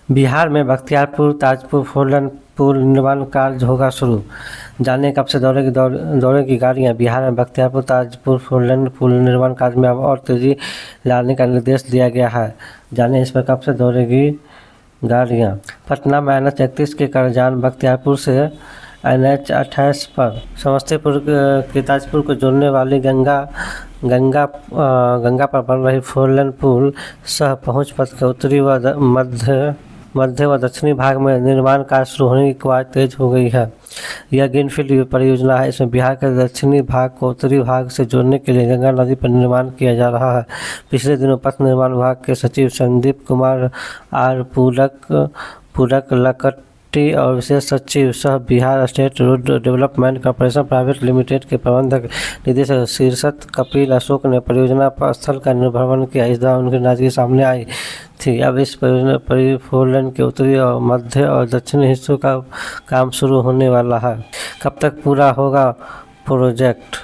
बिहार में बख्तियारपुर ताजपुर फोरलेन पुल निर्माण कार्य होगा शुरू। जाने कब से दौड़ेगी गाड़ियां। बिहार में बख्तियारपुर ताजपुर फोरलेन पुल निर्माण कार्य में अब और तेजी लाने का निर्देश दिया गया है। जाने इस पर कब से दौड़ेगी गाड़ियां। पटना में NH-31 के करजान बख्तियारपुर से NH-28 पर समस्तीपुर के ताजपुर को जोड़ने वाली गंगा पर बन रही फोरलेन पुल सह पहुंच पथ के उत्तरी व मध्य व दक्षिणी भाग में निर्माण कार्य शुरू होने की कवायद तेज हो गई है। यह ग्रीनफील्ड परियोजना है। इसमें बिहार के दक्षिणी भाग को उत्तरी भाग से जोड़ने के लिए गंगा नदी पर निर्माण किया जा रहा है। पिछले दिनों पथ निर्माण विभाग के सचिव संदीप कुमार आर पूरक लकट्टी और विशेष सचिव सह Bihar state road development corporation private limited के प्रबंधक निदेशक शीर्षत कपिल अशोक ने परियोजना स्थल का भ्रमण किया। इस दौरान उनकी नाराजगी सामने आई थी। अब इस फोरलेन के उत्तरी और मध्य और दक्षिणी हिस्सों का काम शुरू होने वाला है। कब तक पूरा होगा प्रोजेक्ट।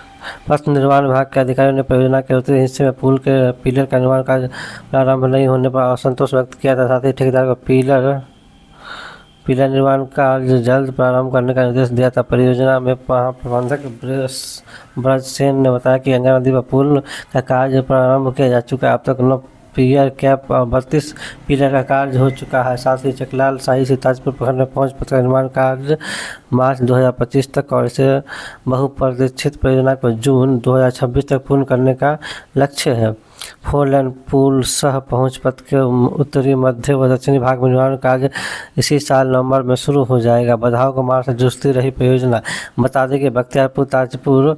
पथ निर्माण विभाग के अधिकारियों ने परियोजना के उत्तरी हिस्से में पुल के पिलर का निर्माण कार्य प्रारंभ नहीं होने पर असंतोष व्यक्त किया था। साथ ही ठेकेदार को पिलर निर्माण कार्य जल्द प्रारंभ करने का निर्देश दिया था। परियोजना में प्रबंधक ब्रज सेन ने बताया कि गंगा नदी पर पुल का कार्य प्रारंभ किया जा चुका है। अब तक 9 पियर कैप और 32 पिलर का कार्य हो चुका है। साथ ही चकलाल शाही से ताजपुर प्रखंड में पहुंच पथ का निर्माण कार्य मार्च 2025 तक और इसे बहुप्रतीक्षित परियोजना को जून 2026 तक पूर्ण करने का लक्ष्य है। फोरलेन पुल सह पहुंच पथ के उत्तरी मध्य व दक्षिणी भाग में निर्माण कार्य इसी साल नवंबर में शुरू हो जाएगा। बाधाओं को मार से जूझती रही परियोजना। बता दें कि बख्तियारपुर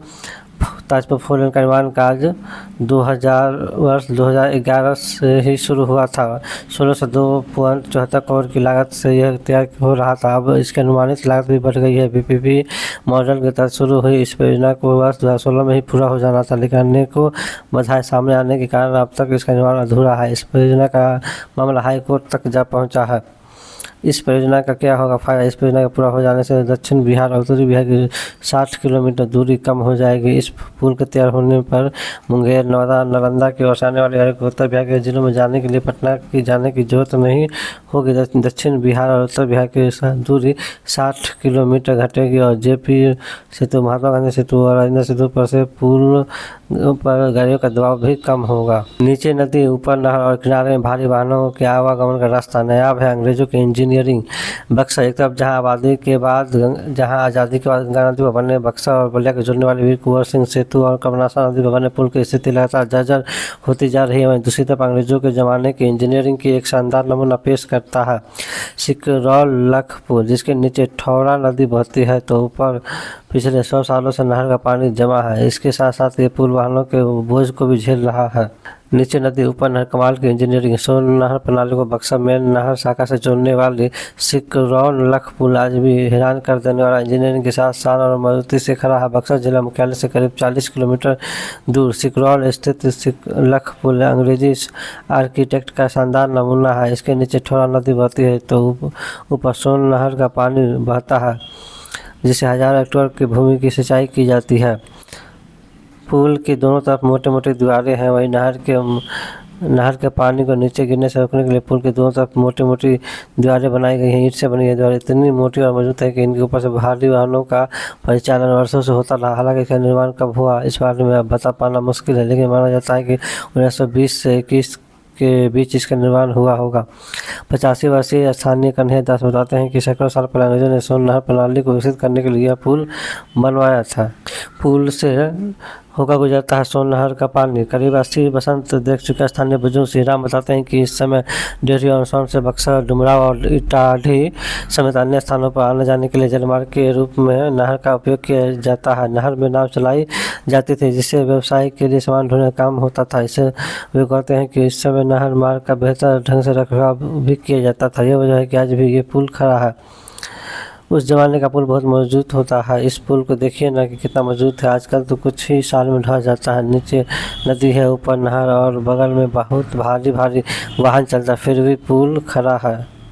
ताजपुर फोरलेन का निर्माण कार्य 2011 से ही शुरू हुआ था। 1602.74 करोड़ की लागत से यह तैयार हो रहा था। अब इसकी अनुमानित लागत भी बढ़ गई है। PPP मॉडल के तहत शुरू हुई इस परियोजना को वर्ष 2016 में ही पूरा हो जाना था, लेकिन अनेकों बाधाएं सामने आने के कारण अब तक इसका निर्माण अधूरा है। इस परियोजना का मामला हाई कोर्ट तक जा पहुंचा है। इस परियोजना का क्या होगा फायदा। इस परियोजना के पूरा हो जाने से दक्षिण बिहार और उत्तरी बिहार की 60 किलोमीटर दूरी कम हो जाएगी। इस पुल के तैयार होने पर मुंगेर, नवादा, नालंदा की ओर से आने वाले उत्तर बिहार के जिलों में जाने के लिए पटना की जाने की जरूरत नहीं होगी। दक्षिण बिहार और उत्तर बिहार की दूरी 60 किलोमीटर घटेगी और JP सेतु, महात्मा गांधी सेतु और राजेंद्र सेतु पर से पुल पर गाड़ियों का दबाव भी कम होगा। नीचे नदी, ऊपर नहर और किनारे में भारी वाहनों के आवागमन का रास्ता नायाब है। अंग्रेजों के इंजीनियरिंग। बक्सर एक तरफ जहां आज़ादी के बाद गंगा नदी पर बने बक्सर और बलिया को जोड़ने वाले वीर कुंवर सिंह सेतु और कमलासा नदी पर बने पुल की स्थिति लगातार जर्जर होती जा रही है। वहीं दूसरी तरफ अंग्रेजों के जमाने की इंजीनियरिंग की एक शानदार नमूना पेश करता है सिकरौल लख पुल, जिसके नीचे ठौरा नदी बहती है तो ऊपर पिछले 100 सालों से नहर का पानी जमा है। इसके साथ साथ ये पुल वाहनों के बोझ को भी झेल रहा है। नीचे नदी, ऊपर नहर, कमाल की इंजीनियरिंग। सोन नहर प्रणाली को बक्सर मेन नहर शाखा से जोड़ने वाली सिकरौल लख पुल आज भी हैरान कर देने वाला इंजीनियरिंग के साथ शान और मजबूती से खड़ा है। बक्सर जिला मुख्यालय से करीब 40 किलोमीटर दूर सिकरौल स्थित लख पुल अंग्रेजी आर्किटेक्ट का शानदार नमूना है। इसके नीचे ठौरा नदी बहती है तो ऊपर सोन नहर का पानी बहता है, जिससे हजारों हेक्टेयर की भूमि की सिंचाई की जाती है। पुल की दोनों तरफ मोटे मोटे दीवारें हैं। वहीं नहर के पानी को नीचे गिरने से रोकने के लिए पुल के दोनों तरफ मोटी मोटी दीवारें बनाई गई हैं। ईंट से बनी है दीवारें इतनी मोटी और मजबूत है कि इनके ऊपर से भारी वाहनों का परिचालन वर्षों से होता रहा। हालांकि इसका निर्माण कब हुआ इस बारे में अब बता पाना मुश्किल है, लेकिन माना जाता है कि 1920 से 21 के बीच इसका निर्माण हुआ होगा। 85 वर्षीय स्थानीय कन्हैया दास बताते हैं कि सैकड़ों साल पहले अंग्रेजों ने सोन नहर प्रणाली को विकसित करने के लिए यह पुल बनवाया था। पुल से होकर गुजरता है सोन नहर का पानी। करीब 80 बसंत देख चुके स्थानीय बुजुर्ग श्रीराम बताते हैं कि इस समय डेहरी और सोन से बक्सर, डुमराव और इटाढ़ी समेत अन्य स्थानों पर आने जाने के लिए जलमार्ग के रूप में नहर का उपयोग किया जाता है। नहर में नाव चलाई जाती थी, जिससे व्यवसाय के लिए सामान ढोने का काम होता था। इससे वे कहते हैं कि इस समय नहर मार्ग का बेहतर ढंग से रखरखाव भी किया जाता था। यह वजह है कि आज भी ये पुल खड़ा है। उस जमाने का पुल बहुत मजबूत होता है। इस पुल को देखिए ना कि कितना मजबूत है। आजकल तो कुछ ही साल में ढह जाता है। नीचे नदी है, ऊपर नहर और बगल में बहुत भारी वाहन चलता है, फिर भी पुल खड़ा है।